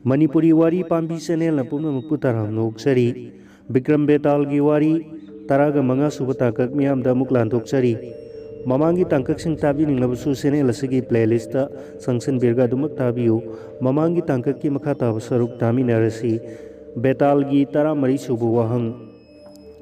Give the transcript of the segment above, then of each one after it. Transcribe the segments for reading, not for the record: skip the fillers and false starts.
Manipuri wari pambi channel na pumnamakpu tarham noksari Bikram Betalgi wari taraga manga suba tangkak miyamda amuk lantoksari Mamangi tangkak sing tabi ninglabasu channel asigi playlist ta sangsan birga dumak tabiyu Mamangi tangkak ki makha taba saruk taminarasi Betalgi tara mari subu wahang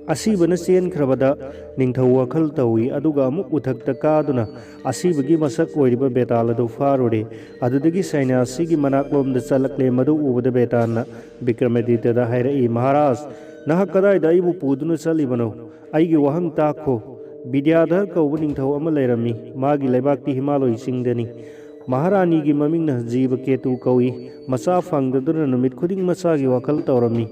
Asibana chen khrabada ningthau wakhal tawi aduga amuk uthakta kaduna asibagi masak oiriba betal adu farure adudagi sainasi gi manaklom da chalakle madu ubada betana Bikramaditya da hairai Maharaj naha kadai da ibu puduna chalibano aigi wahang takho Vidyadhar kauba ningthau ama lairami magi laibakti Himalaya singdani Maharani gi mamingna Jiva Ketu kawi masa fangdaduna numit khuding masagi wakhal tawrami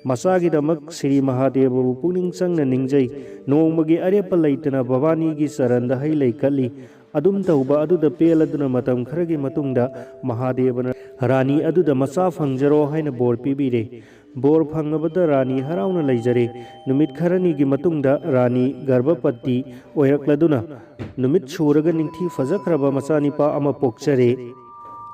Masagi damak Sri Mahadeva pungning changna ningjai nongmagi arepa leitana Bhavani gi saranda hai leikali adum tauba aduda peladuna matam kharagi matungda Mahadevana Rani aduda masa fangjaro haina bor pibire bor phangabada Rani harauna leijare numit kharani gi matungda Rani garbhapati oirakladuna numit suraga ningthi fajakraba masanipa ama pokchare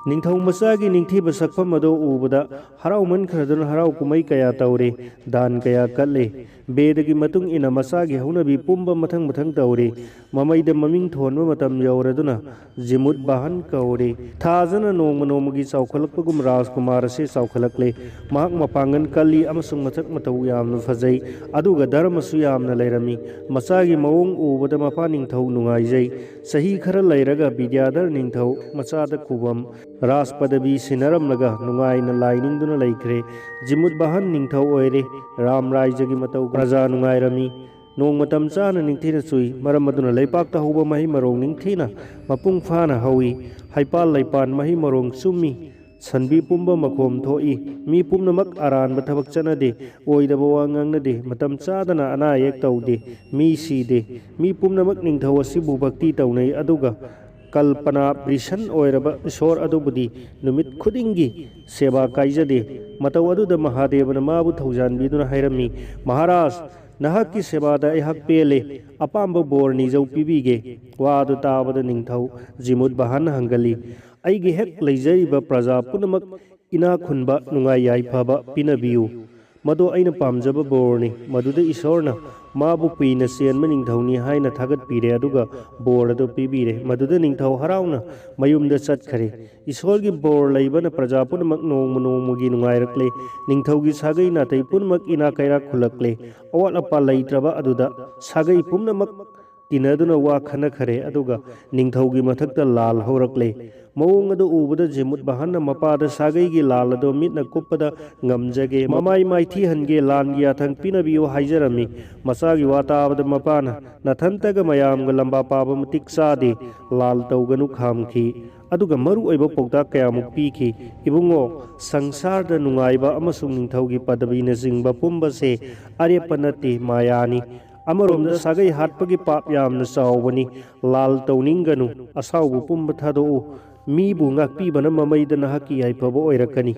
Ningthau masagi ningthi basakpam ado ubada harau man khradun harau kumai kaya taure dan kaya kalle bedagi matung ina masagi haunabi pumba mathang mathang taure mamaida maming thonba matam yauraduna Jimut Bahan kaure thajana nongma nongmagi saukhalakpagum Rajkumar se saukhalakle mahak mapangan kalli amasung mathak matau yamna fajai aduga dharma su yamna lairami masagi mawong ubada mapa ningthau nungaijai sahi khara lairaga Vidyadhar ningthau machada kubam Raspadabi Sinaramlaga Nungaina Lainingduna Laikre Jimut Bahan Ningthau Oire Ram Raijagi Matau Praja Nungairami Nong Matam Chana Ningthina Sui Maramaduna Laipakta Huba Mahi Marong Ningthina Mapung Fana Hawi Haipal Laipan Mahi Marong Sumi Sanbi Pumba Makom Thoi Mi Pumnamak Aran Batavak Chanade Oida Bawanganade Matam Chadana Ana Yak Taude Mi Side Mi Pumnamak Ningthau Sibu Bhakti Taunai Aduga Kalpana Prishan Oiraba Shor Adubudi Numit Kudingi Seba Kaijade Matau Aduda Mahadevana Mabu Thaujan Biduna Hairami Maharaj Nahaki Sebada Ehak Pele Apamba Bor Nizau Pibige Wadu Tabada Ningthau Jimut Bahan Hangali Aigi Hek Laijariba Praja Punamak Ina Khunba Nungai Yai Phaba Pinabiu Mado Aina Pamjaba Borni Maduda Isorna Mabu Pina Sian Maningthauni Haina Thagat Pire Aduga Borado Pibire Maduda Ningthau Harauna Mayumda Chatkare Isorgi Bor Laibana Prajapunamak Nongmugi Nungairakle Ningthaugi Sagai Natai Punamak Ina Kaira Kulakle Awat Apa Laitraba Aduda Sagai Punamak Tinaduna Wa Khana Khare Aduga Ningthaugi Mathakta Lal Horakle Mawong adu ubada Jimut Bahan mapada sagai gi lal ado mitna kuppada ngamjage mamai maithi hange lan gi athang pinabiyo haijarami masagi watabada mapana nathantaga mayam ga lamba paba matik sade lal tauganu khamki aduga maru oiba pokta kayamuk piki ibungo sangsarda nungaiba amasung ningthaugi padabina jingba pumba se arepanati mayani Amarom sagai hatpagi pap yamna sawbani lal tauninganu asawbu pumba thado Mi bungak pi bana mamaida nahaki ai pabo oirakani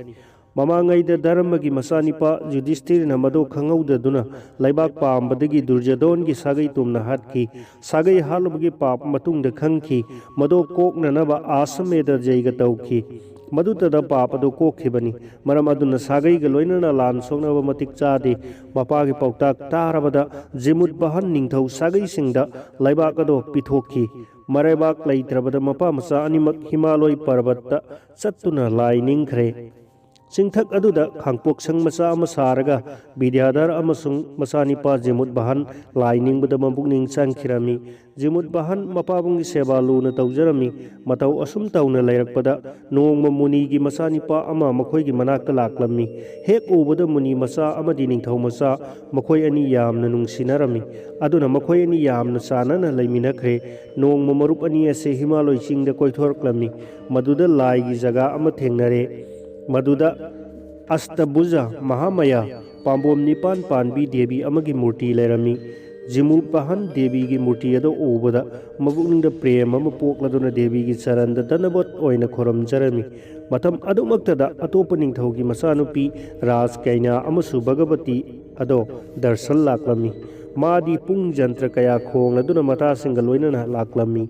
mamangaida dharmagi masanipa Yudhishthir namado khangauda duna laibak pambadagi Durjadon gi sagai tumna hatki sagai halubagi pap matungda khangki mado kokna naba asameda jaiga tauki Madutada pap adu kokhibani maram aduna sagai ga loinana lan songnaba matik chade mapagi pautak tarabada Jimut Bahan Ningthau sagai singda laibak ado pithoki Maraibak Laitrabada Mapa Masa Animak Himalaya Parvata Satuna Lai Ningkhre Singthak Aduda Khangpok Sang Masa Masaraga Vidyadhar Amasung Masanipa Jimut Bahan Lai Ningbada Mabuk Ning Changkhirami Jimut Bahan Mapabungi Seba Luna Taujarami Matau Asum Tauna Lairakpada Nongma Muni gi Masanipa Ama Makhoi gi Manakta Laklami Hek Ubada Muni Masa Amadi Ningthau Masa Makhoi Ani Yamna Nungsinarami Aduna Makhoi Ani Yamna Sanana Laiminakre Nongma Marup Ani Ase Himalaya Chingda Koithorklami Maduda Lai gi Jaga Ama Thengnare Maduda Astabhuja Mahamaya Pambom Nipan Panbi Devi Amagi Murti Lerami Jimut Bahan Devi gi Murti ado ubada Mabukninda Prema Mapokladuna Devi gi Saranda Danabot Oina Khoram Jarami Matam Adumaktada Atopa Ningthaugi Masanupi Ras Kaina Amasu Bhagavati Ado Darsal Laklami Madi Pung Jantra Kaya Khong Laduna Mata Singaloina Laklami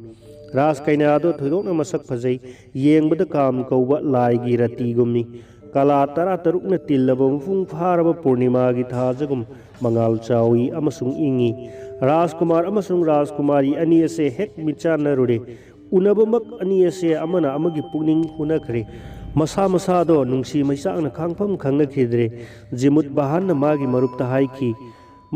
Ras Kaina ado Thudokna Masak Phajai Yengbada Kam Kauba Lai gi Rati Gumni ꯀꯂꯥ ꯇꯔꯥ ꯇꯔꯨꯛꯅ ꯇꯤꯜꯂꯕ ꯃꯄꯨꯡ ꯐꯥꯔꯕ ꯄꯨꯔꯅꯤꯃꯥꯒꯤ ꯊꯥꯖꯒꯨꯝ ꯃꯉꯥꯜ ꯆꯥꯎꯏ ꯑꯃꯁꯨꯡ ꯏꯪꯏ ꯔꯥꯖꯀꯨꯃꯥꯔ ꯑꯃꯁꯨꯡ ꯔꯥꯖꯀꯨꯃꯥꯔꯤ ꯑꯅꯤ ꯑꯁꯦ ꯍꯦꯛ ꯃꯤꯠꯆꯥꯟꯅꯔꯨꯔꯦ ꯎꯅꯕꯃꯛ ꯑꯅꯤ ꯑꯁꯦ ꯑꯃꯅ ꯑꯃꯒꯤ ꯄꯨꯛꯅꯤꯡ ꯍꯨꯅꯈ꯭ꯔꯦ ꯃꯁꯥ ꯃꯁꯥꯗꯣ ꯅꯨꯡꯁꯤ ꯃꯩꯆꯥꯛꯅ ꯈꯥꯡꯐꯝ ꯈꯪꯅꯈꯤꯗ꯭ꯔꯦ ꯖꯤꯃꯨꯠ ꯕꯍꯥꯟꯅ ꯃꯥꯒꯤ ꯃꯔꯨꯞꯇ ꯍꯥꯏꯈꯤ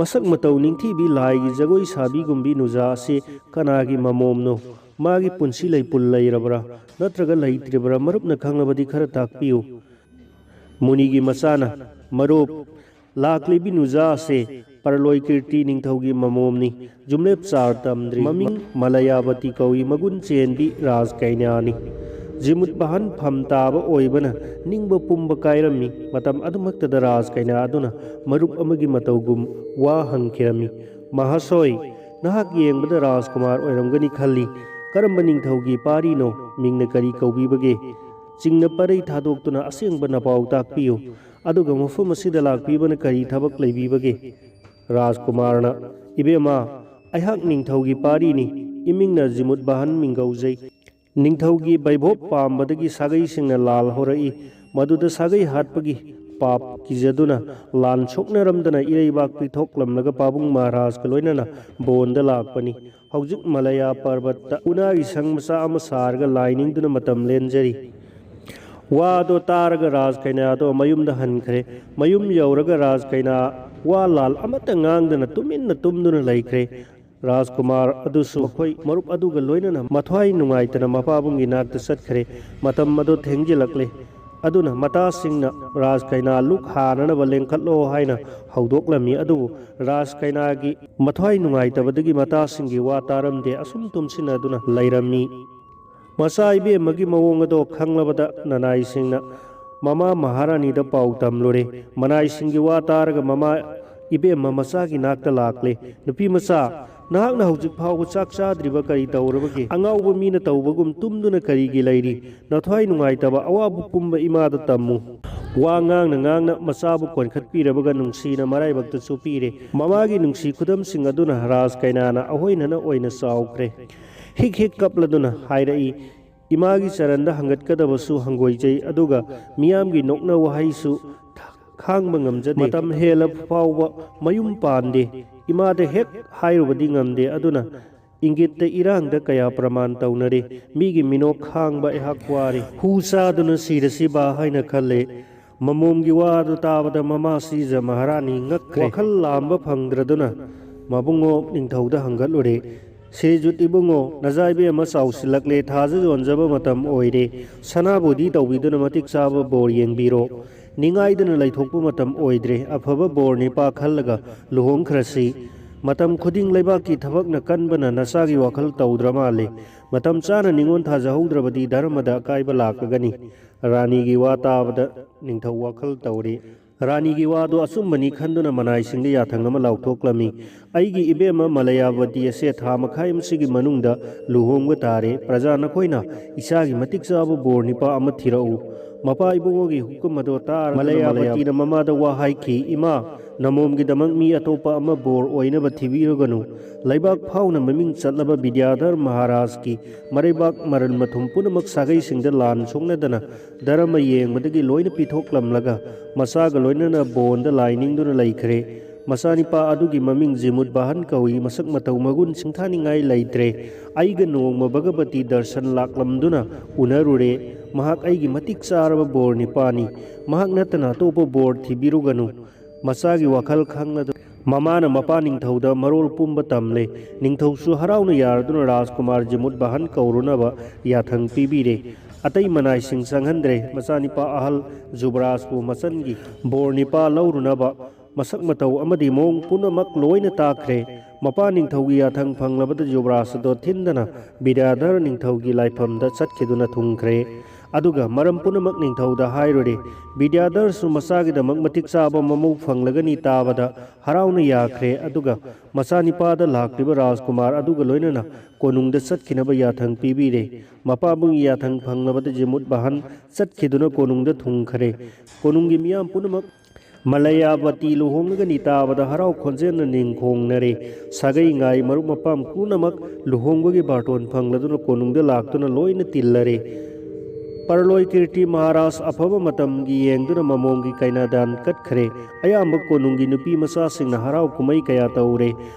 ꯃꯁꯛ ꯃꯇꯧ ꯅꯤꯡꯊꯤꯕꯤ ꯂꯥꯏꯒꯤ ꯖꯒꯣꯏ ꯁꯥꯕꯤꯒꯨꯝꯕꯤ ꯅꯨꯖꯥ ꯑꯁꯤ ꯀꯅꯥꯒꯤ ꯃꯃꯣꯝꯅꯣ ꯃꯥꯒꯤ ꯄꯨꯟꯁꯤ ꯂꯩꯄꯨꯜ ꯂꯩꯔꯕ꯭ꯔꯥ ꯅꯠꯇ꯭ꯔꯒ ꯂꯩꯇ꯭ꯔꯤꯕ꯭ꯔꯥ ꯃꯔꯨꯞꯅ ꯈꯪꯂꯕꯗꯤ ꯈꯔ ꯇꯥꯛꯄꯤꯌꯨ ꯃꯨꯅꯤꯒꯤ ꯃꯆꯥꯅ ꯃꯔꯨꯞ ꯂꯥꯛꯂꯤꯕꯤ ꯅꯨꯖꯥ ꯑꯁꯦ ꯄꯔꯂꯣꯏ ꯀꯤꯔꯇꯤ ꯅꯤꯡꯊꯧꯒꯤ ꯃꯃꯣꯝꯅꯤ ꯖꯨꯝꯂꯦꯞ ꯆꯥꯔ ꯇꯝꯗ꯭ꯔꯤ ꯃꯃꯤꯡ ꯃꯂꯌꯥꯕꯇꯤ ꯀꯧꯏ ꯃꯒꯨꯟ ꯆꯦꯟꯕꯤ ꯔꯥꯖ ꯀꯩꯅꯥꯅꯤ ꯖꯤꯃꯨꯠ ꯕꯍꯥꯟ ꯐꯝ ꯇꯥꯕ ꯑꯣꯏꯕꯅ ꯅꯤꯡꯕ ꯄꯨꯝꯕ ꯀꯥꯏꯔꯝꯃꯤ ꯃꯇꯝ ꯑꯗꯨꯃꯛꯇꯗ ꯔꯥꯖ ꯀꯩꯅꯥ ꯑꯗꯨꯅ ꯃꯔꯨꯞ ꯑꯃꯒꯤ ꯃꯇꯧꯒꯨꯝ ꯋꯥ ꯍꯪꯈꯤꯔꯝꯃꯤ ꯃꯍꯥꯁꯣꯏ ꯅꯍꯥꯛ ꯌꯦꯡꯕꯗ ꯔꯥꯖꯀꯨꯃꯥꯔ ꯑꯣꯏꯔꯝꯒꯅꯤ ꯈꯜꯂꯤ ꯀꯔꯝꯕ ꯅꯤꯡꯊꯧꯒꯤ ꯄꯥꯔꯤꯅꯣ ꯃꯤꯡꯅ ꯀꯔꯤ ꯀꯧꯕꯤꯕꯒꯦ ꯆꯤꯡꯅ ꯄꯔꯩ ꯊꯥꯗꯣꯛꯇꯨꯅ ꯑꯁꯦꯡꯕ ꯅꯄꯥꯎ ꯇꯥꯛꯄꯤꯌꯨ ꯑꯗꯨꯒ ꯃꯐꯝ ꯑꯁꯤꯗ ꯂꯥꯛꯄꯤꯕꯅ ꯀꯔꯤ ꯊꯕꯛ ꯂꯩꯕꯤꯕꯒꯦ ꯔꯥꯖꯀꯨꯃꯥꯔꯅ ꯏꯕꯦꯝꯃ ꯑꯩꯍꯥꯛ ꯅꯤꯡꯊꯧꯒꯤ ꯄꯥꯔꯤꯅꯤ ꯏꯃꯤꯡꯅ ꯖꯤꯃꯨꯠ ꯕꯍꯥꯟ ꯃꯤꯡꯒꯧꯖꯩ ꯅꯤꯡꯊꯧꯒꯤ ꯕꯩꯚꯣꯞ ꯄꯥꯝꯕꯗꯒꯤ ꯁꯥꯒꯩꯁꯤꯡꯅ ꯂꯥꯜ ꯍꯧꯔꯛꯏ ꯃꯗꯨꯗ ꯁꯥꯒꯩ ꯍꯥꯠꯄꯒꯤ ꯄꯥꯞ ꯀꯤꯖꯗꯨꯅ ꯂꯥꯟ ꯁꯣꯛꯅꯔꯝꯗꯅ ꯏꯔꯩꯕꯥꯛ ꯄꯤꯊꯣꯛꯂꯝꯂꯒ ꯄꯥꯕꯨꯡ ꯃꯍꯥꯔꯥꯖꯀ ꯂꯣꯏꯅꯅ ꯕꯣꯟꯗ ꯂꯥꯛꯄꯅꯤ ꯍꯧꯖꯤꯛ ꯃꯂꯌꯥ ꯄꯔꯕꯠꯇ ꯎꯅꯥꯒꯤ ꯁꯪ ꯃꯆꯥ ꯑꯃ ꯁꯥꯔꯒ ꯂꯥꯏꯅꯤꯡꯗꯨꯅ ꯃꯇꯝ ꯂꯦꯟꯖꯔꯤ ꯋꯥꯗꯣ ꯇꯥꯔꯒ ꯔꯥꯖ ꯀꯩꯅꯥꯗꯣ ꯃꯌꯨꯝꯗ ꯍꯟꯈ꯭ꯔꯦ ꯃꯌꯨꯝ ꯌꯧꯔꯒ ꯔꯥꯖ ꯀꯩꯅꯥ ꯋꯥ ꯂꯥꯜ ꯑꯃꯠꯇ ꯉꯥꯡꯗꯅ ꯇꯨꯃꯤꯟꯅ ꯇꯨꯝꯗꯨꯅ ꯂꯩꯈ꯭ꯔꯦ ꯔꯥꯖꯀꯨꯃꯥꯔ ꯑꯗꯨꯁꯨ ꯃꯈꯣꯏ ꯃꯔꯨꯞ ꯑꯗꯨꯒ ꯂꯣꯏꯅꯅ ꯃꯊ꯭ꯋꯥꯏ ꯅꯨꯡꯉꯥꯏꯇꯅ ꯃꯄꯥꯕꯨꯡꯒꯤ ꯅꯥꯛꯇ ꯆꯠꯈ꯭ꯔꯦ ꯃꯇꯝ ꯑꯗꯨ ꯊꯦꯡꯖꯤꯜꯂꯛꯂꯦ ꯑꯗꯨꯅ ꯃꯇꯥꯁꯤꯡꯅ ꯔꯥꯖ ꯀꯩꯅꯥ ꯂꯨꯛ ꯍꯥꯅꯅꯕ ꯂꯦꯡꯈꯠꯂꯣ ꯍꯥꯏꯅ ꯍꯧꯗꯣꯛꯂꯝꯃꯤ ꯑꯗꯨꯕꯨ ꯔꯥꯖ ꯀꯩꯅꯥꯒꯤ ꯃꯊ꯭ꯋꯥꯏ ꯅꯨꯡꯉꯥꯏꯇꯕꯗꯒꯤ ꯃꯇꯥꯁꯤꯡꯒꯤ ꯋꯥ ꯇꯥꯔꯝꯗꯦ ꯑꯁꯨꯝ ꯇꯨꯝꯁꯤꯟꯅꯗꯨꯅ ꯂꯩꯔꯝꯃꯤ ꯃꯆꯥ ꯏꯕꯦꯝꯃꯒꯤ ꯃꯑꯣꯡ ꯑꯗꯣ ꯈꯪꯂꯕꯗ ꯅꯅꯥꯏꯁꯤꯡꯅ ꯃꯃꯥ ꯃꯍꯥꯔꯥꯅꯤꯗ ꯄꯥꯎ ꯇꯝꯂꯨꯔꯦ ꯃꯅꯥꯏꯁꯤꯡꯒꯤ ꯋꯥ ꯇꯥꯔꯒ ꯃꯃꯥ ꯏꯕꯦꯝꯃ ꯃꯆꯥꯒꯤ ꯅꯥꯛꯇ ꯂꯥꯛꯂꯦ ꯅꯨꯄꯤ ꯃꯆꯥ ꯅꯍꯥꯛꯅ ꯍꯧꯖꯤꯛ ꯐꯥꯎꯕ ꯆꯥꯛ ꯆꯥꯗ꯭ꯔꯤꯕ ꯀꯔꯤ ꯇꯧꯔꯕꯒꯦ ꯑꯉꯥꯎꯕ ꯃꯤꯅ ꯇꯧꯕꯒꯨꯝ ꯇꯨꯝꯗꯨꯅ ꯀꯔꯤꯒꯤ ꯂꯩꯔꯤ ꯅꯊ꯭ꯋꯥꯏ ꯅꯨꯡꯉꯥꯏꯇꯕ ꯑꯋꯥꯕ ꯄꯨꯝꯕ ꯏꯃꯥꯗ ꯇꯝꯃꯨ ꯋꯥ ꯉꯥꯡꯅ ꯉꯥꯡꯅ ꯃꯆꯥꯕꯨ ꯀꯣꯟꯈꯠꯄꯤꯔꯕꯒ ꯅꯨꯡꯁꯤꯅ ꯃꯔꯥꯏꯕꯛꯇ ꯆꯨꯄꯤꯔꯦ ꯃꯃꯥꯒꯤ ꯅꯨꯡꯁꯤ ꯈꯨꯗꯝꯁꯤꯡ ꯑꯗꯨꯅ ꯔꯥꯖ ꯀꯩꯅꯥꯅ ꯑꯍꯣꯏꯅꯅ ꯑꯣꯏꯅ ꯆꯥꯎꯈ꯭ꯔꯦ ꯍꯤꯛ ꯍꯤꯛ ꯀꯞꯂꯗꯨꯅ ꯍꯥꯏꯔꯛꯏ ꯏꯃꯥꯒꯤ ꯆꯔꯟꯗ ꯍꯪꯒꯠꯀꯗꯕꯁꯨ ꯍꯪꯒꯣꯏꯖꯩ ꯑꯗꯨꯒ ꯃꯤꯌꯥꯝꯒꯤ ꯅꯣꯛꯅ ꯋꯥꯍꯩꯁꯨ ꯈꯥꯡꯕ ꯉꯝꯖꯗꯦ ꯃꯇꯝ ꯍꯦꯜꯂ ꯐꯥꯎꯕ ꯃꯌꯨꯝ ꯄꯥꯟꯗꯦ ꯏꯃꯥꯗ ꯍꯦꯛ ꯍꯥꯏꯔꯨꯕꯗꯤ ꯉꯝꯗꯦ ꯑꯗꯨꯅ ꯏꯪꯒꯤꯠꯇ ꯏꯔꯥꯡꯗ ꯀꯌꯥ ꯄ꯭ꯔꯃꯥꯟ ꯇꯧꯅꯔꯦ ꯃꯤꯒꯤ ꯃꯤꯅꯣꯛ ꯈꯥꯡꯕ ꯑꯩꯍꯥꯛ ꯋꯥꯔꯦ ꯍꯨ ꯆꯥꯗꯨꯅ ꯁꯤꯔꯁꯤꯕ ꯍꯥꯏꯅ ꯈꯜꯂꯦ ꯃꯃꯣꯝꯒꯤ ꯋꯥꯗꯨ ꯇꯥꯕꯗ ꯃꯃꯥ ꯁꯤꯖ ꯃꯍꯥꯔꯥꯅꯤ ꯉꯛꯈ꯭ꯔꯦ ꯋꯥꯈꯜ ꯂꯥꯝꯕ ꯐꯪꯗ꯭ꯔꯗꯨꯅ ꯃꯕꯨꯡꯉꯣ ꯅꯤꯡꯊꯧꯗ ꯍꯪꯒꯠꯂꯨꯔꯦ ꯁꯤꯔꯤꯖꯨꯠ ꯏꯕꯨꯡꯉꯣ ꯅꯆꯥ ꯏꯕꯦꯝꯃ ꯆꯥꯎꯁꯤꯜꯂꯛꯂꯦ ꯊꯥꯖ ꯌꯣꯟꯖꯕ ꯃꯇꯝ ꯑꯣꯏꯔꯦ ꯁꯅꯥꯕꯨꯗꯤ ꯇꯧꯕꯤꯗꯨꯅ ꯃꯇꯤꯛ ꯆꯥꯕ ꯕꯣꯔ ꯌꯦꯡꯕꯤꯔꯣ ꯅꯤꯡꯉꯥꯏꯗꯅ ꯂꯩꯊꯣꯛꯄ ꯃꯇꯝ ꯑꯣꯏꯗ꯭ꯔꯦ ꯑꯐꯕ ꯕꯣꯔ ꯅꯤꯄꯥ ꯈꯜꯂꯒ ꯂꯨꯍꯣꯡꯈ꯭ꯔꯁꯤ ꯃꯇꯝ ꯈꯨꯗꯤꯡ ꯂꯩꯕꯥꯛꯀꯤ ꯊꯕꯛꯅ ꯀꯟꯕꯅ ꯅꯆꯥꯒꯤ ꯋꯥꯈꯜ ꯇꯧꯗ꯭ꯔ ꯃꯥꯜꯂꯦ ꯃꯇꯝ ꯆꯥꯅ ꯅꯤꯉꯣꯜ ꯊꯥꯖꯍꯧꯗ꯭ꯔꯕꯗꯤ ꯙꯔꯃꯗ ꯑꯀꯥꯏꯕ ꯂꯥꯛꯀꯒꯅꯤ ꯔꯥꯅꯤꯒꯤ ꯋꯥ ꯇꯥꯕꯗ ꯅꯤꯡꯊꯧ ꯋꯥꯈꯜ ꯇꯧꯔꯤ ꯔꯥꯅꯤꯒꯤ ꯋꯥꯗꯨ ꯑꯆꯨꯝꯕꯅꯤ ꯈꯟꯗꯨꯅ ꯃꯅꯥꯏꯁꯤꯡꯗ ꯌꯥꯊꯪ ꯑꯃ ꯂꯥꯎꯊꯣꯛꯂꯝꯃꯤ ꯑꯩꯒꯤ ꯏꯕꯦꯝꯃ ꯃꯂꯌꯥꯕꯇꯤ ꯑꯁꯦ ꯊꯥ ꯃꯈꯥꯏ ꯑꯃꯁꯤꯒꯤ ꯃꯅꯨꯡꯗ ꯂꯨꯍꯣꯡꯕ ꯇꯥꯔꯦ ꯄ꯭ꯔꯖꯥ ꯅꯈꯣꯏꯅ ꯏꯆꯥꯒꯤ ꯃꯇꯤꯛ ꯆꯥꯕ ꯕꯣꯔ ꯅꯤꯄꯥ ꯑꯃ ꯊꯤꯔꯛꯎ ꯃꯄꯥ ꯏꯕꯨꯡꯉꯣꯒꯤ ꯍꯨꯀꯨꯝ ꯑꯗꯣ ꯇꯥꯔꯒ ꯃꯂꯌꯥꯕꯇꯤꯅ ꯃꯃꯥꯗ ꯋꯥ ꯍꯥꯏꯈꯤ ꯏꯃꯥ ꯅꯃꯣꯝꯒꯤꯗꯃꯛ ꯃꯤ ꯑꯇꯣꯞꯄ ꯑꯃ ꯕꯣꯔ ꯑꯣꯏꯅꯕ ꯊꯤꯕꯤꯔꯨꯒꯅꯨ ꯂꯩꯕꯥꯛ ꯐꯥꯎꯅ ꯃꯃꯤꯡ ꯆꯠꯂꯕ ꯕꯤꯗ꯭ꯌꯥꯙꯔ ꯃꯍꯥꯔꯥꯖꯀꯤ ꯃꯔꯩꯕꯥꯛ ꯃꯔꯜ ꯃꯊꯨꯝ ꯄꯨꯝꯅꯃꯛ ꯁꯥꯒꯩꯁꯤꯡꯗ ꯂꯥꯟ ꯁꯣꯛꯅꯗꯅ ꯙꯔꯃ ꯌꯦꯡꯕꯗꯒꯤ ꯂꯣꯏꯅ ꯄꯤꯊꯣꯛꯂꯝꯂꯒ ꯃꯆꯥꯒ ꯂꯣꯏꯅꯅ ꯕꯣꯟꯗ ꯂꯥꯏꯅꯤꯡꯗꯨꯅ ꯂꯩꯈ꯭ꯔꯦ ꯃꯆꯥꯅꯤꯄꯥ ꯑꯗꯨꯒꯤ ꯃꯃꯤꯡ ꯖꯤꯃꯨꯠ ꯕꯍꯥꯟ ꯀꯧꯏ ꯃꯁꯛ ꯃꯇꯧ ꯃꯒꯨꯟ ꯁꯤꯡꯊꯥꯅꯤꯡꯉꯥꯏ ꯂꯩꯇ꯭ꯔꯦ ꯑꯩꯒ ꯅꯣꯡꯃ ꯚꯒꯕꯇꯤ ꯗꯔꯁꯟ ꯂꯥꯛꯂꯝꯗꯨꯅ ꯎꯅꯔꯨꯔꯦ ꯃꯍꯥꯛ ꯑꯩꯒꯤ ꯃꯇꯤꯛ ꯆꯥꯔꯕ ꯕꯣꯔ ꯅꯤꯄꯥꯅꯤ ꯃꯍꯥꯛ ꯅꯠꯇꯅ ꯑꯇꯣꯞꯄ ꯕꯣꯔ ꯊꯤꯕꯤꯔꯨꯒꯅꯨ ꯃꯆꯥꯒꯤ ꯋꯥꯈꯜ ꯈꯪꯂꯗꯨꯅ ꯃꯃꯥꯅ ꯃꯄꯥ ꯅꯤꯡꯊꯧꯗ ꯃꯔꯣꯜ ꯄꯨꯝꯕ ꯇꯝꯂꯦ ꯅꯤꯡꯊꯧꯁꯨ ꯍꯔꯥꯎꯅ ꯌꯥꯔꯗꯨꯅ ꯔꯥꯖꯀꯨꯃꯥꯔ ꯖꯤꯃꯨꯠ ꯕꯍꯥꯟ ꯀꯧꯔꯨꯅꯕ ꯌꯥꯊꯪ ꯄꯤꯕꯤꯔꯦ ꯑꯇꯩ ꯃꯅꯥꯏꯁꯤꯡ ꯆꯪꯍꯟꯗ꯭ꯔꯦ ꯃꯆꯥꯅꯤꯄꯥ ꯑꯍꯜ ꯖꯨꯕꯔꯥꯖꯄꯨ ꯃꯆꯟꯒꯤ ꯕꯣꯔ ꯅꯤꯄꯥ ꯂꯧꯔꯨꯅꯕ ꯃꯁꯛ ꯃꯇꯧ ꯑꯃꯗꯤ ꯃꯑꯣꯡ ꯄꯨꯝꯅꯃꯛ ꯂꯣꯏꯅ ꯇꯥꯛꯈ꯭ರೆ ꯃꯄꯥ ꯅꯤꯡꯊꯧꯒꯤ ꯌꯥꯊꯪ ꯐꯪꯂꯕꯗ ꯖꯨꯕꯔꯥꯖ ꯑꯗꯣ ꯊꯤꯟꯗꯅ ꯕꯤꯗ꯭ꯌꯥꯙꯔ ꯅꯤꯡꯊꯧꯒꯤ ꯂꯥꯏꯐꯝꯗ ꯆꯠꯈꯤꯗꯨꯅ ꯊꯨꯡꯈ꯭ꯔꯦ ꯑꯗꯨꯒ ꯃꯔꯝ ꯄꯨꯝꯅꯃꯛ ꯅꯤꯡꯊꯧꯗ ꯍꯥꯏꯔꯨꯔꯦ ꯕꯤꯗ꯭ꯌꯥꯙꯔꯁꯨ ꯃꯆꯥꯒꯤꯗꯃꯛ ꯃꯇꯤꯛ ꯆꯥꯕ ꯃꯃꯧ ꯐꯪꯂꯒꯅꯤ ꯇꯥꯕꯗ ꯍꯔꯥꯎꯅ ꯌꯥꯈ꯭ꯔꯦ ꯑꯗꯨꯒ ꯃꯆꯥꯅꯤꯄꯥꯗ ꯂꯥꯛꯂꯤꯕ ꯔꯥꯖꯀꯨꯃꯥꯔ ꯑꯗꯨꯒ ꯂꯣꯏꯅꯅ ꯀꯣꯅꯨꯡꯗ ꯆꯠꯈꯤꯅꯕ ꯌꯥꯊꯪ ꯄꯤꯕꯤꯔꯦ ꯃꯄꯥꯕꯨꯡꯒꯤ ꯌꯥꯊꯪ ꯐꯪꯂꯕꯗ ꯖꯤꯃꯨꯠ ꯕꯍꯥꯟ ꯆꯠꯈꯤꯗꯨꯅ ꯀꯣꯅꯨꯡꯗ ꯊꯨꯡꯈ꯭ꯔꯦ ꯀꯣꯅꯨꯡꯒꯤ ꯃꯤꯌꯥꯝ ꯄꯨꯝꯅꯃꯛ ꯃꯂꯌꯥꯕꯇꯤ ꯂꯨꯍꯣꯡꯂꯒꯅꯤ ꯇꯥꯕꯗ ꯍꯔꯥꯎ ꯈꯣꯟꯖꯦꯜꯅ ꯅꯤꯡꯈꯣꯡꯅꯔꯦ ꯁꯥꯒꯩ ꯉꯥꯏ ꯃꯔꯨꯞ ꯃꯄꯥꯡ ꯄꯨꯝꯅꯃꯛ ꯂꯨꯍꯣꯡꯕꯒꯤ ꯕꯥꯔꯇꯣꯟ ꯐꯪꯂꯗꯨꯅ ꯀꯣꯅꯨꯡꯗ ꯂꯥꯛꯇꯨꯅ ꯂꯣꯏꯅ ꯇꯤꯜꯂꯔꯦ परलोई कीर्ति महाराज अफब मतमगी येंगदुना ममोंगी काइनादान कटखरे अयामब कोनुंगी नुपी मसा सिंगना हराव कुमई कया तौरे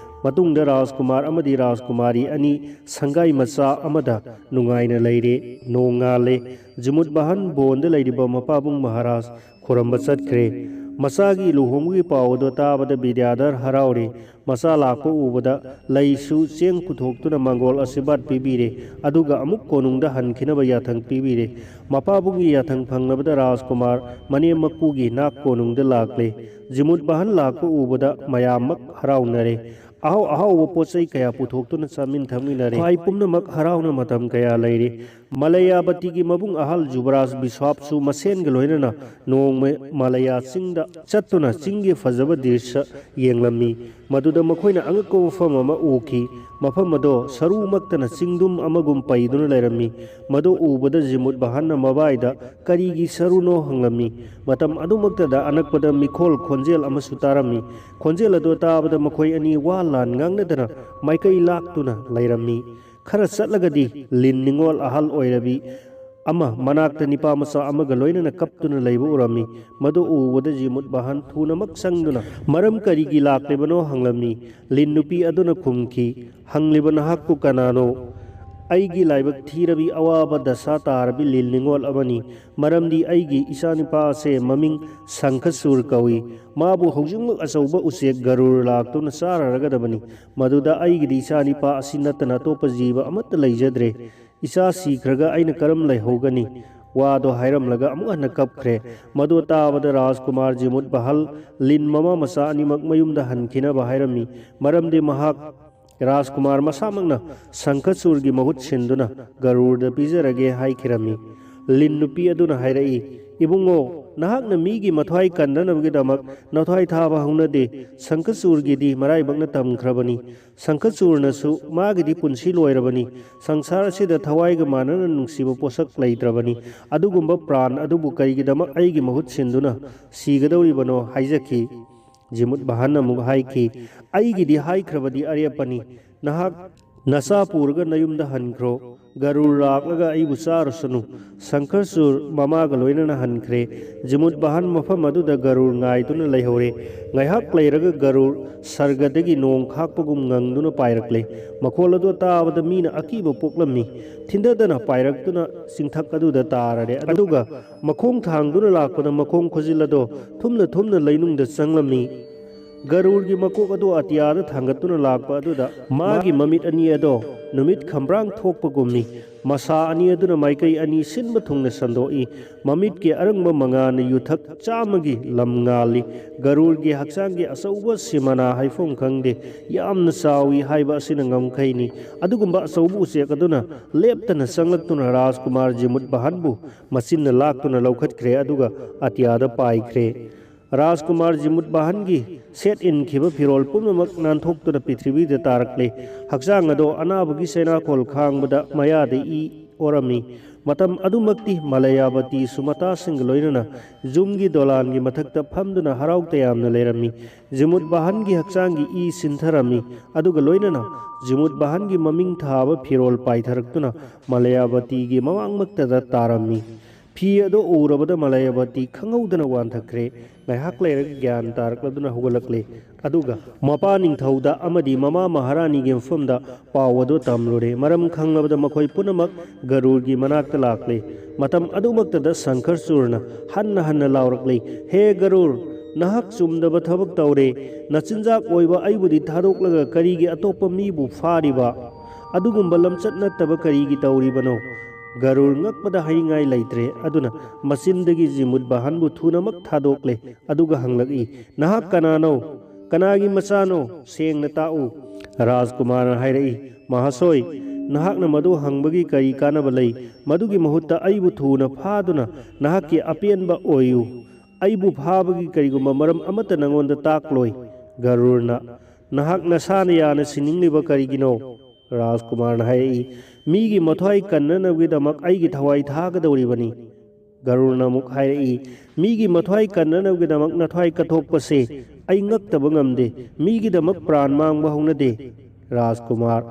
मतुंगदा राजकुमार अमदी राजकुमारी अनि संगाई मचा अमदा नुंगाइना लैरे नोंगाले जिमुत बहन बोंद लैरिबा मपाबुंग महाराज खोरंब चटखरे मसागी लुहोंगी पावदो ताबदा विद्याधर हरावरे मसा लाको उबदा लैसु चेंग पुथोक्तुना मंगोल असिबात पिबिरे अदुगा अमुक कोनुंगदा हनखिनबा याथंग पिबिरे मपाबुंगी याथंग फंगनबदा राजकुमार मने मक्कुगी नाक कोनुंगदा लाकले जिमुत बहन लाको उबदा मयामक हरावनरे अहाव अहाव पोचई कया पुथोक्तुना चामिन थमिनरे ख्वाई पुमनमक हरावना मतम कया लैरे मलयाबती की मबुंग अहल जुबराज बिस्वापसु मसेन गलोइनना नोंग मलया चिंगदा चत्तुना चिंगी फजब दृश्य येंगलमी मदुदा मखोइना अंगको मफम अमा उखी मफम अदो सरुमक्तना चिंगदुम अमगुम पैदुना लैरमी मदो उबदा जिमुत बहनना मबाइदा करीगी सरुनो हंगलमी मतम अदुमक्तदा अनकपदा मिखोल खोंजेल अमसु तारमी खोंजेल अदो ताबदा मखोइ अनि वालान ngangnadana maikai laktuna lairami khara chatlagadi lin ningol ahal oirabi ama manakta nipa masa amaga loinana kaptuna leibu urami madu uwada jimut bahan thuna mak sangduna maram karigi laklebano hanglami lin nupi aduna khumki hanglibana hakku kanano aigi laibak thirabi awaba dasa tarbi lil ningol amani maramdi aigi isanipa se maming sankhasur kawi mabu hojingmuk asauba usek garur laktuna sararagadabani maduda aigi di isanipa asinatana topa jiba amat leijadre isa sikhraga aina karam leihogani wado hairam laga amu anna kapkhre madu tabada rajkumar jimut bahal lin mama masa animak mayumda hankhina bahairami maramdi mahak राजकुमार मसामंगना संखचूर की महुत सिंधुना गरुड़ पीजरगे हाइखिरमी लिन नुपी अदुना हाइरई इबुंगो नहाकना मीगी मथवाई कन्ननबगीदमक नथवाई थाबा हौनदे संखचूरगिदी मराइबंगना तमख्रबनी संखचूरनसु मागिदी पुंसी लोइरबनी संसार असिदा थवाईगा मानना नुंसिबा पोसक लैत्रबनी अदुगुंबा प्राण अदुबु करिगिदमक अइगी महुत सिंधुना सीगदौरिबनो हाइजखी जिमुत बहन अमुक हाइखी अइगिदी हाइख्रबदी अरेपनी नहाक नसा पूरगा नयुमदा हनख्रो गरुड़ लाकलगा अइबु चारुसनु संखरसुर ममागा लोइनना हनख्रे जिमुत बहन मफम अदुदा Garuda ngaituna leihore ngaihak leiraga Garuda sargadagi nong khakpagum ngangduna pairakley makhol adu taabada mina akiba poklammi thindadana pairaktuna singthak aduda tarare aduga makhong thangduna lakpada makhong khojilado thumna thumna leinungda changlammi Garuda की मकोक अदो अतियाद थांगतुना लाकपा अदुदा मागी ममित अनि अदो नुमित खंब्रांग थोकपगुमनी मसा अनि अदुना माइकई अनि सिनब थुंगना संदोई ममित के अरंग मंगान युथक चामगी लमगाली गरुड़ की हक्सांग की असौब सिमना हाइफों खंगदे यामना सावी हाइबा सिना ngमखैनी अदुगुंबा असौब उसेक अदुना लेप्तना संगलक्तुना राजकुमार जिमुत बहनबु मसिन लाक्तुना लौखतख्रे अदुगा अतियाद पाइख्रे राजकुमार जिमुत बहन की सेट इन खिब फिरोल पुनमक नानथोक्तुना पृथ्वी दे तारकले हक्सांग अदो अनाबगी सेनाखोल खांगबदा मयादे ई ओरमी मतम अदुमक्ति मलयावती सुमता सिंग लोइनना जुमगी दोलान की मथक्ता फमदुना हराउ तयामना लेरमी जिमुत बहन की हक्सांग की ई सिंथरमी अदुगा लोइनना जिमुत बहन की ममिंग थाब फिरोल पाइथरक्तुना मलयावती की मवांगमक्तदा तारमी फी अदो उरबदा मलयावती खंगौदना वांथख्रे ngaihak leirag gyan tarakladuna hugolakle aduga mapa ningthauda amadi mama maharani gi mfamda pawado tamlure maram khanglabada makhoi punamak garur gi manakta lakle matam adumakta da sankhar surna hanna hanna laurakle he garur nahak chumdaba thabak tawre nachinjak oiba aibudi thadoklaga karigi atopa mibu fariba adugumba lamchat nattaba karigi tawribano Garuda ngakpada haingai leitre aduna masindagi jimut bahanbu thunamak thadokle aduga hanglagi nahak kanano kanagi masano sengna ta'u rajkumar hairai mahasoi nahakna madu hangbagi kari kana balai madugi mahutta aibu thuna phaduna nahakki apianba oyu aibu phabagi kariguma maram amata nangonda takloi garurna nahak nasana yana siningniba karigino Rajkumar high मीगी मथवाई कन्ननबगीदमक आइगी थवाई थागदौरिबनी गरुड़ना मुख high मीगी मथवाई कन्ननबगीदमक नथवाई कथोकपसे आई ngक्तब ngamde मीगीदमक प्राण मांगबा हौनदे राजकुमार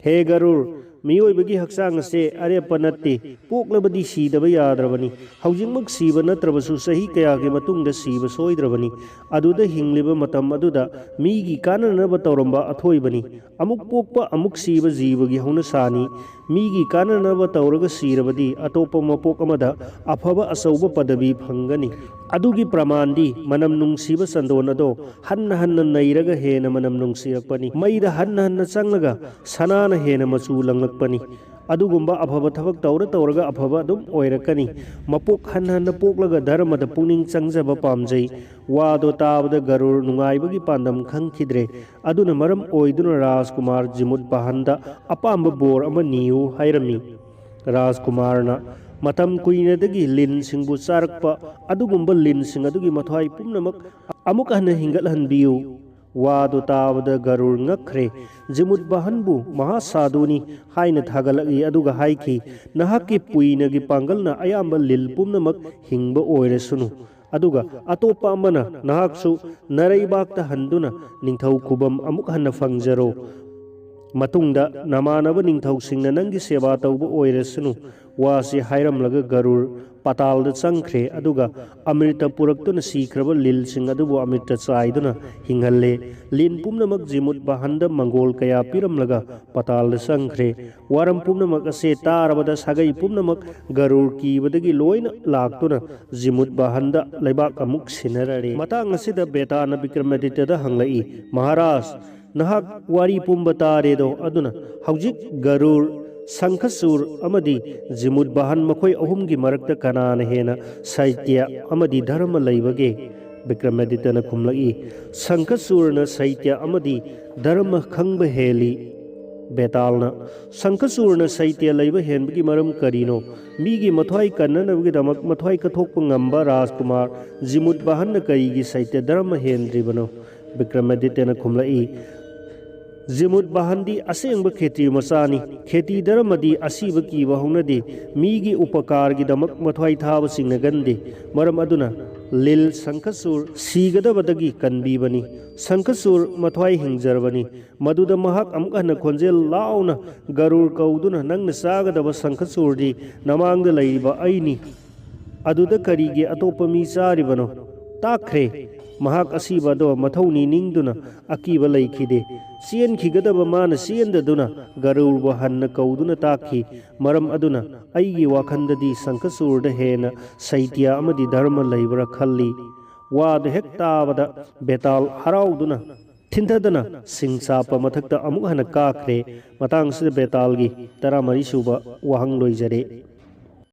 हे गरुड़ ꯃꯤꯑꯣꯏꯕꯒꯤ ꯍꯛꯆꯥꯡ ꯑꯁꯦ ꯑꯔꯦꯞꯄ ꯅꯠꯇꯦ, ꯄꯣꯛꯂꯕꯗꯤ ꯁꯤꯗꯕ ꯌꯥꯗ꯭ꯔꯕꯅꯤ, ꯍꯧꯖꯤꯛꯃꯛ ꯁꯤꯕ ꯅꯠꯇ꯭ꯔꯕꯁꯨ ꯆꯍꯤ ꯀꯌꯥꯒꯤ ꯃꯇꯨꯡꯗ ꯁꯤꯕ ꯁꯣꯏꯗ꯭ꯔꯕꯅꯤ, ꯑꯗꯨꯗ ꯍꯤꯡꯂꯤꯕ ꯃꯇꯝ ꯑꯗꯨꯗ ꯃꯤꯒꯤ ꯀꯥꯟꯅꯅꯕ ꯇꯧꯔꯝꯕ ꯑꯊꯣꯏꯕꯅꯤ, ꯑꯃꯨꯛ ꯄꯣꯛꯄ ꯑꯃꯨꯛ ꯁꯤꯕ ꯖꯤꯕꯒꯤ ꯍꯧꯅꯁꯥꯅꯤ, ꯃꯤꯒꯤ ꯀꯥꯟꯅꯅꯕ ꯇꯧꯔꯒ ꯁꯤꯔꯕꯗꯤ ꯑꯇꯣꯞꯄ ꯃꯄꯣꯛ ꯑꯃꯗ ꯑꯐꯕ ꯑꯆꯧꯕ ꯄꯗꯕꯤ ꯐꯪꯒꯅꯤ, ꯑꯗꯨꯒꯤ ꯄ꯭ꯔꯃꯥꯟꯗꯤ ꯃꯅꯝ ꯅꯨꯡꯁꯤꯕ ꯆꯟꯗꯣꯟ ꯑꯗꯣ ꯍꯟꯅ ꯍꯟꯅ ꯅꯩꯔꯒ ꯍꯦꯟꯅ ꯃꯅꯝ ꯅꯨꯡꯁꯤꯔꯛꯄꯅꯤ, ꯃꯩꯗ ꯍꯟꯅ ꯍꯟꯅ ꯆꯪꯂꯒ ꯁꯅꯥꯅ ꯍꯦꯟꯅ ꯃꯆꯨ ꯂꯪꯂꯛꯄꯅꯤ, ꯑꯗꯨꯒꯨꯝꯕ ꯑꯐꯕ ꯊꯕꯛ ꯇꯧꯔꯒ ꯑꯐꯕ ꯑꯗꯨꯝ ꯑꯣꯏꯔꯛꯀꯅꯤ, ꯃꯄꯣꯛ ꯍꯟꯅ ꯍꯟꯅ ꯄꯣꯛꯂꯒ ꯙꯔꯃꯗ ꯄꯨꯛꯅꯤꯡ ꯆꯪꯖꯕ ꯄꯥꯝꯖꯩ꯫ ꯋꯥꯗꯣ ꯇꯥꯕꯗ ꯒꯔꯨꯔ ꯅꯨꯡꯉꯥꯏꯕꯒꯤ ꯄꯥꯟꯗꯝ ꯈꯪꯈꯤꯗ꯭ꯔꯦ, ꯑꯗꯨꯅ ꯃꯔꯝ ꯑꯣꯏꯗꯨꯅ ꯔꯥꯖꯀꯨꯃꯥꯔ ꯖꯤꯃꯨꯠꯕꯥꯍꯟꯗ ꯑꯄꯥꯝꯕ ꯕꯣꯔ ꯑꯃ ꯅꯤꯌꯨ ꯍꯥꯏꯔꯝꯃꯤ꯫ ꯔꯥꯖꯀꯨꯃꯥꯔꯅ ꯃꯇꯝ ꯀꯨꯏꯅꯗꯒꯤ ꯂꯤꯟꯁꯤꯡꯕꯨ ꯆꯥꯔꯛꯄ ꯑꯗꯨꯒꯨꯝꯕ ꯂꯤꯟꯁꯤꯡ ꯑꯗꯨꯒꯤ ꯃꯊ꯭ꯋꯥꯏ ꯄꯨꯝꯅꯃꯛ ꯑꯃꯨꯛ ꯍꯟꯅ ꯍꯤꯡꯒꯠꯍꯟꯕꯤꯌꯨ꯫ ꯋꯥꯗꯨ ꯇꯥꯕꯗ ꯒꯔꯨꯔ ꯉꯛꯈ꯭ꯔꯦ, ꯖꯤꯃꯨꯠꯕꯥꯍꯟꯕꯨ ꯃꯍꯥꯁꯥꯙꯨꯅꯤ ꯍꯥꯏꯅ ꯊꯥꯒꯠꯂꯛꯏ ꯑꯗꯨꯒ ꯍꯥꯏꯈꯤ, ꯅꯍꯥꯛꯀꯤ ꯄꯨꯏꯅꯒꯤ ꯄꯥꯡꯒꯜꯅ ꯑꯌꯥꯝꯕ ꯂꯤꯜ ꯄꯨꯝꯅꯃꯛ ꯍꯤꯡꯕ ꯑꯣꯏꯔꯁꯅꯨ, ꯑꯗꯨꯒ ꯑꯇꯣꯞꯄ ꯑꯃꯅ ꯅꯍꯥꯛꯁꯨ ꯅꯔꯩꯕꯥꯛꯇ ꯍꯟꯗꯨꯅ ꯅꯤꯡꯊꯧ ꯈꯨꯕꯝ ꯑꯃꯨꯛ ꯍꯟꯅ ꯐꯪꯖꯔꯣ, ꯃꯇꯨꯡꯗ ꯅꯃꯥꯟꯅꯕ ꯅꯤꯡꯊꯧꯁꯤꯡꯅ ꯅꯪꯒꯤ ꯁꯦꯕꯥ ꯇꯧꯕ ꯑꯣꯏꯔꯁꯅꯨ꯫ ꯋꯥꯁꯤ ꯍꯥꯏꯔꯝꯂꯒ ꯒꯔꯨꯔ ꯄꯥꯇꯥꯜꯗ ꯆꯪꯈ꯭ꯔꯦ, ꯑꯗꯨꯒ ꯑꯃ꯭ꯔꯤꯇ ꯄꯨꯔꯛꯇꯨꯅ ꯁꯤꯈ꯭ꯔꯕ ꯂꯤꯜꯁꯤꯡ ꯑꯗꯨꯕꯨ ꯑꯃ꯭ꯔꯤꯇ ꯆꯥꯏꯗꯨꯅ ꯍꯤꯡꯍꯜꯂꯦ꯫ ꯂꯤꯟ ꯄꯨꯝꯅꯃꯛ ꯖꯤꯃꯨꯠꯕꯥꯍꯟꯗ ꯃꯪꯒꯣꯜ ꯀꯌా ꯄꯤꯔꯝꯂꯒ ꯄꯥꯇꯥꯜꯗ ꯆꯪꯈ꯭ꯔꯦ꯫ ꯋꯥꯔꯝ ꯄꯨꯝꯅꯃꯛ ꯑꯁꯦ ꯇꯥꯔꯕꯗ ꯁꯥꯒꯩ ꯄꯨꯝꯅꯃꯛ ꯒꯔꯨꯔ ꯀꯤꯕꯗꯒꯤ ꯂꯣꯏꯅ ꯂꯥꯛꯇꯨꯅ ꯖꯤꯃꯨꯠꯕꯥꯍꯟꯗ ꯂꯩꯕꯥꯛ ꯑꯃꯨꯛ ꯁꯤꯟꯅꯔꯔꯦ꯫ ꯃꯇꯥꯡ ꯑꯁꯤꯗ ꯕꯦꯇꯥꯅ ꯕꯤꯀ꯭ꯔꯃꯥꯗꯤꯇ꯭ꯌꯗ ꯍꯪꯂꯛꯏ, ꯃꯍꯥꯔꯥꯖ, ꯅꯍꯥꯛ ꯋꯥꯔꯤ ꯄꯨꯝꯕ ꯇꯥꯔꯦꯗꯣ, ꯑꯗꯨꯅ ꯍꯧꯖꯤꯛ ꯒꯔꯨꯔ, ꯁꯪꯈꯆꯨꯔ ꯑꯃꯗꯤ ꯖꯤꯃꯨꯠꯕꯥꯍꯟ ꯃꯈꯣꯏ ꯑꯍꯨꯝꯒꯤ ꯃꯔꯛꯇ ꯀꯅꯥꯅ ꯍꯦꯟꯅ ꯁꯥꯍꯤꯇ꯭ꯌ ꯑꯃꯗꯤ ꯙꯔꯃ ꯂꯩꯕꯒꯦ? ꯕꯤꯀ꯭ꯔꯃꯥꯗꯤꯇ꯭ꯌꯅ ꯈꯨꯝꯂꯛꯏ, ꯁꯪꯈꯆꯨꯔꯅ ꯁꯥꯍꯤꯇ꯭ꯌ ꯑꯃꯗꯤ ꯙꯔꯃ ꯈꯪꯕ ꯍꯦꯜꯂꯤ꯫ ꯕꯦꯇꯥꯜꯅ, ꯁꯪꯈꯆꯨꯔꯅ ꯁꯥꯍꯤꯇ꯭ꯌ ꯂꯩꯕ ꯍꯦꯟꯕꯒꯤ ꯃꯔꯝ ꯀꯔꯤꯅꯣ? ꯃꯤꯒꯤ ꯃꯊ꯭ꯋꯥꯏ ꯀꯟꯅꯅꯕꯒꯤꯗꯃꯛ ꯃꯊ꯭ꯋꯥꯏ ꯀꯠꯊꯣꯛꯄ ꯉꯝꯕ ꯔꯥꯖꯀꯨꯃꯥꯔ ꯖꯤꯃꯨꯠꯕꯥꯍꯟꯅ ꯀꯔꯤꯒꯤ ꯁꯥꯍꯤꯇ꯭ꯌ ꯙꯔꯃ ꯍꯦꯟꯗ꯭ꯔꯤꯕꯅꯣ? ꯕꯤꯀ꯭ꯔꯃꯥꯗꯤꯇ꯭ꯌꯅ ꯈꯨꯝꯂꯛꯏ, ꯖꯤꯃꯨꯠꯕꯥꯍꯟꯗꯤ ꯑꯁꯦꯡꯕ ꯈꯦꯇ꯭ꯔꯤ ꯃꯆꯥꯅꯤ, ꯈꯦꯇꯤ ꯙꯔꯃꯗꯤ ꯑꯁꯤꯕ ꯀꯤꯕ ꯍꯧꯅꯗꯦ, ꯃꯤꯒꯤ ꯎꯄꯀꯥꯔꯒꯤꯗꯃꯛ ꯃꯊ꯭ꯋꯥꯏ ꯊꯥꯕ ꯆꯤꯡꯅꯒꯟꯗꯦ, ꯃꯔꯝ ꯑꯗꯨꯅ ꯂꯤꯜ ꯁꯪꯈꯆꯨꯔ ꯁꯤꯒꯗꯕꯗꯒꯤ ꯀꯟꯕꯤꯕꯅꯤ꯫ ꯁꯪꯈꯆꯨꯔ ꯃꯊ꯭ꯋꯥꯏ ꯍꯤꯡꯖꯔꯕꯅꯤ, ꯃꯗꯨꯗ ꯃꯍꯥꯛ ꯑꯃꯨꯛ ꯍꯟꯅ ꯈꯣꯟꯖꯦꯜ ꯂꯥꯎꯅ ꯒꯔꯨꯔ ꯀꯧꯗꯨꯅ, ꯅꯪꯅ ꯆꯥꯒꯗꯕ ꯁꯪꯈꯆꯨꯔꯗꯤ ꯅꯃꯥꯡꯗ ꯂꯩꯔꯤꯕ ꯑꯩꯅꯤ, ꯑꯗꯨꯗ ꯀꯔꯤꯒꯤ ꯑꯇꯣꯞꯄ ꯃꯤ ꯆꯥꯔꯤꯕꯅꯣ? ꯇꯥꯛꯈ꯭ꯔꯦ꯫ ꯃꯍꯥꯛ ꯑꯁꯤꯕ ꯑꯗꯣ ꯃꯊꯧꯅꯤ ꯅꯤꯡꯗꯨꯅ ꯑꯀꯤꯕ ꯂꯩꯈꯤꯗꯦ, ꯆꯦꯟꯈꯤꯒꯗꯕ ꯃꯥꯅ ꯆꯦꯟꯗꯗꯨꯅ ꯒꯔꯨꯔꯕꯨ ꯍꯟꯅ ꯀꯧꯗꯨꯅ ꯇꯥꯛꯈꯤ, ꯃꯔꯝ ꯑꯗꯨꯅ ꯑꯩꯒꯤ ꯋꯥꯈꯟꯗꯗꯤ ꯁꯪꯈꯆꯨꯔꯗ ꯍꯦꯟꯅ ꯁꯥꯍꯤꯇ꯭ꯌ ꯑꯃꯗꯤ ꯙꯔꯃ ꯂꯩꯕ꯭ꯔꯥ ꯈꯜꯂꯤ꯫ ꯋꯥꯗꯨ ꯍꯦꯛ ꯇꯥꯕꯗ ꯕꯦꯇꯥꯜ ꯍꯔꯥꯎꯗꯨꯅ ꯊꯤꯟꯊꯗꯅ ꯁꯤꯡ ꯆꯥꯞꯄ ꯃꯊꯛꯇ ꯑꯃꯨꯛ ꯍꯟꯅ ꯀꯥꯈ꯭ꯔꯦ꯫ ꯃꯇꯥꯡ ꯑꯁꯤꯗ ꯕꯦꯇꯥꯜꯒꯤ 14ꯁꯨꯕ ꯋꯥꯍꯪ ꯂꯣꯏꯖꯔꯦ꯫